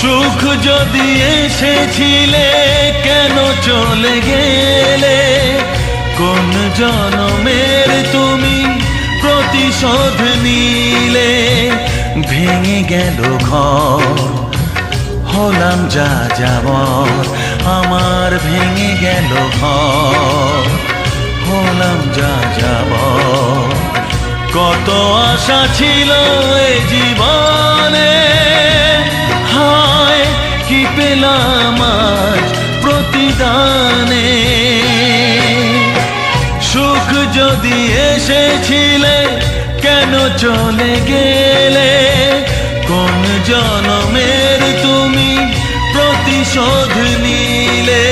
সুখ যদি এসেছিলে কেন চলে গেলে, কোন জনমের তুমি প্রতিশোধ নিলে। ভেঙে গেল ঘর, হলাম যা যাবর, আমার ভেঙে গেল ঘর, হলাম যা যাবর। কত আশা ছিল এ জীবনে, হায় কি পেলাম আজ প্রতিদানে। সুখ যদি এসেছিলে কেন চলে গেলে, কোন জনমের তুমি প্রতিশোধ নিলে।